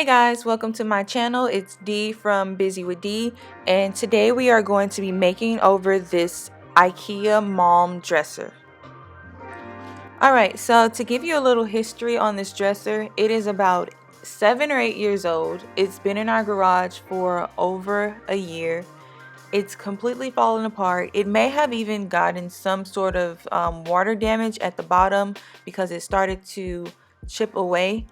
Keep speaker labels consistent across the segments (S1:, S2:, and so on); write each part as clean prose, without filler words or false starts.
S1: Hey guys, welcome to my channel. It's Dee from Busy with Dee, and today we are going to be making over this Ikea Malm dresser. Alright, so to give you a little history on this dresser, it is about 7 or 8 years old. It's been in our garage for over a year. It's completely fallen apart. It may have even gotten some sort of water damage at the bottom because it started to chip away.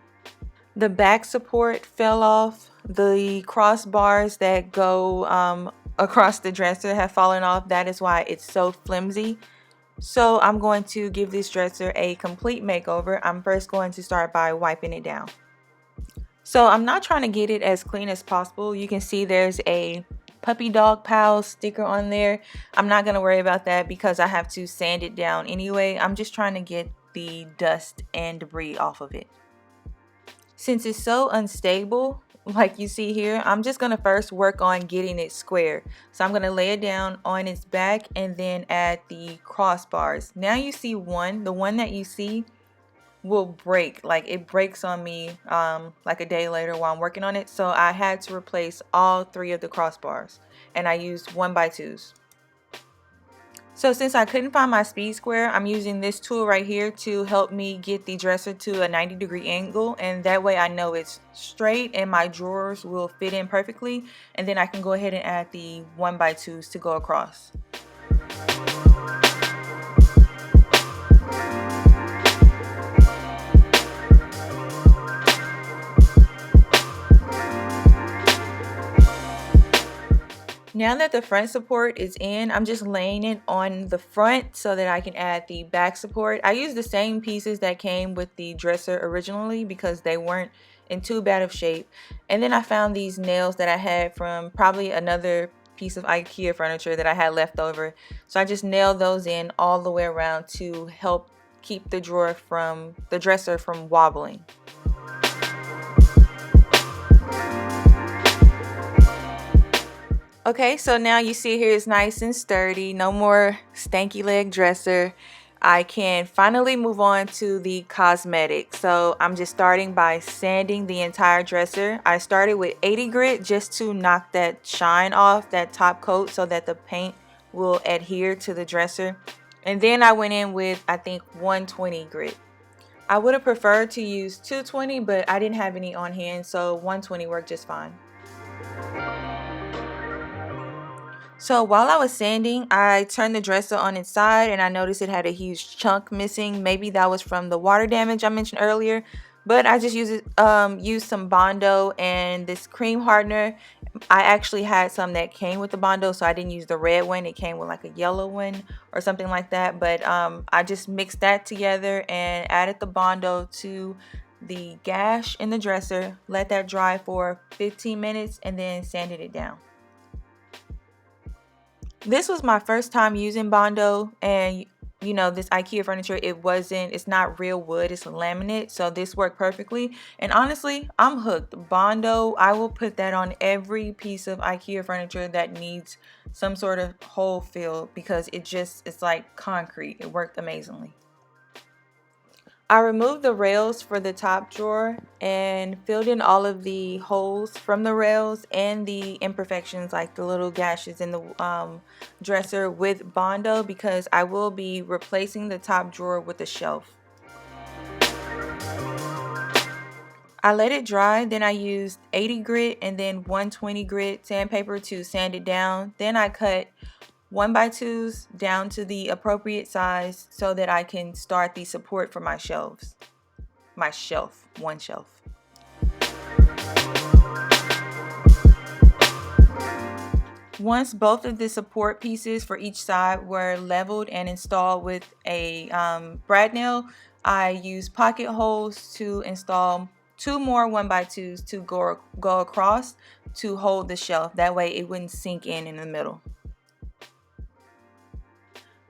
S1: The back support fell off. The crossbars that go across the dresser have fallen off. That is why it's so flimsy. So I'm going to give this dresser a complete makeover. I'm first going to start by wiping it down. So I'm not trying to get it as clean as possible. You can see there's a puppy dog pal sticker on there. I'm not going to worry about that because I have to sand it down anyway. I'm just trying to get the dust and debris off of it. Since it's so unstable, like you see here, I'm just going to first work on getting it square. So I'm going to lay it down on its back and then add the crossbars. Now you see the one that you see will break. Like it breaks on me like a day later while I'm working on it. So I had to replace all 3 of the crossbars and I used 1x2s. So since I couldn't find my speed square, I'm using this tool right here to help me get the dresser to a 90-degree angle, and that way I know it's straight and my drawers will fit in perfectly, and then I can go ahead and add the 1x2s to go across. Now that the front support is in, I'm just laying it on the front so that I can add the back support. I used the same pieces that came with the dresser originally because they weren't in too bad of shape. And then I found these nails that I had from probably another piece of Ikea furniture that I had left over. So I just nailed those in all the way around to help keep the dresser from wobbling. Okay, so now you see here it's nice and sturdy, no more stanky leg dresser. I can finally move on to the cosmetics. So I'm just starting by sanding the entire dresser. I started with 80 grit just to knock that shine off, that top coat, so that the paint will adhere to the dresser. And then I went in with, I think, 120 grit. I would have preferred to use 220, but I didn't have any on hand, so 120 worked just fine. So while I was sanding, I turned the dresser on its side and I noticed it had a huge chunk missing. Maybe that was from the water damage I mentioned earlier, but I just used some Bondo and this cream hardener. I actually had some that came with the Bondo, so I didn't use the red one. It came with like a yellow one or something like that, but I just mixed that together and added the Bondo to the gash in the dresser, let that dry for 15 minutes and then sanded it down. This was my first time using Bondo, and you know, this Ikea furniture, it's not real wood, it's laminate, so this worked perfectly. And honestly, I'm hooked. Bondo, I will put that on every piece of Ikea furniture that needs some sort of hole fill because it's like concrete. It worked amazingly. I removed the rails for the top drawer and filled in all of the holes from the rails and the imperfections like the little gashes in the dresser with Bondo because I will be replacing the top drawer with a shelf. I let it dry, then I used 80 grit and then 120 grit sandpaper to sand it down. Then I cut 1x2s down to the appropriate size so that I can start the support for my shelves. One shelf. Once both of the support pieces for each side were leveled and installed with a brad nail, I used pocket holes to install 2 more 1x2s to go across to hold the shelf. That way it wouldn't sink in the middle.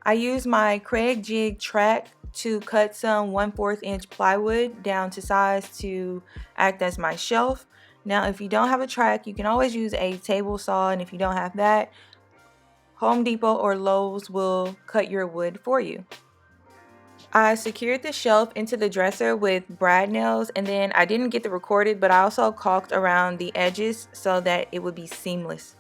S1: I used my Craig jig track to cut some 1/4 inch plywood down to size to act as my shelf. Now if you don't have a track, you can always use a table saw, and if you don't have that, Home Depot or Lowe's will cut your wood for you. I secured the shelf into the dresser with brad nails, and then I didn't get the recorded, but I also caulked around the edges so that it would be seamless.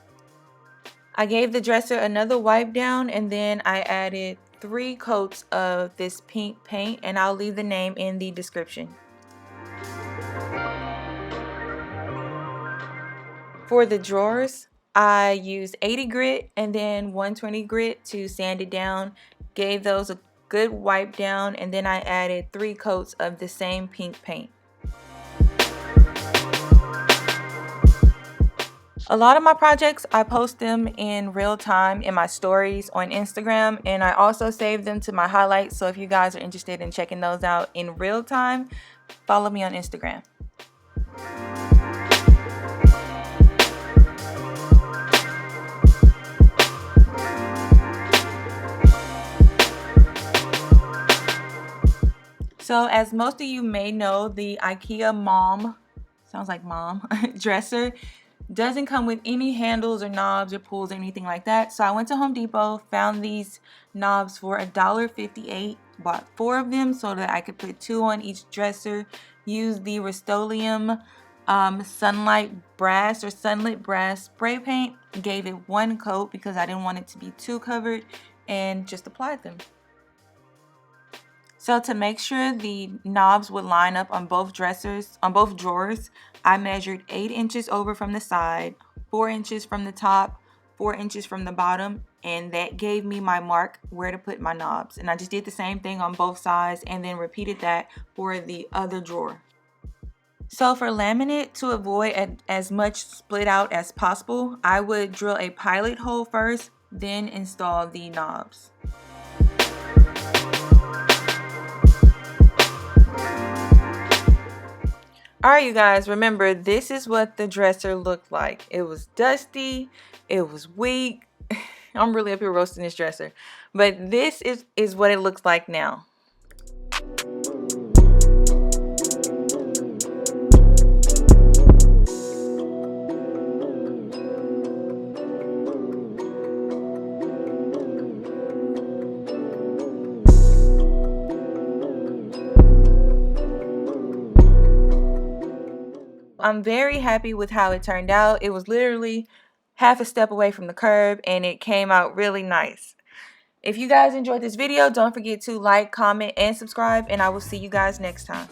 S1: I gave the dresser another wipe down, and then I added 3 coats of this pink paint, and I'll leave the name in the description. For the drawers, I used 80 grit and then 120 grit to sand it down, gave those a good wipe down, and then I added 3 coats of the same pink paint. A lot of my projects, I post them in real time in my stories on Instagram, and I also save them to my highlights. So if you guys are interested in checking those out in real time, follow me on Instagram. So as most of you may know, the Ikea Malm, sounds like mom, dresser doesn't come with any handles or knobs or pulls or anything like that. So I went to Home Depot, found these knobs for $1.58, bought 4 of them so that I could put 2 on each dresser, use the Rust-Oleum sunlit brass spray paint, gave it 1 coat because I didn't want it to be too covered, and just applied them. So to make sure the knobs would line up on both drawers, I measured 8 inches over from the side, 4 inches from the top, 4 inches from the bottom, and that gave me my mark where to put my knobs. And I just did the same thing on both sides and then repeated that for the other drawer. So for laminate, to avoid as much split out as possible, I would drill a pilot hole first, then install the knobs. Alright, you guys, remember, this is what the dresser looked like. It was dusty, it was weak. I'm really up here roasting this dresser. But this is what it looks like now. I'm very happy with how it turned out. It was literally half a step away from the curb and it came out really nice. If you guys enjoyed this video, don't forget to like, comment, and subscribe, and I will see you guys next time.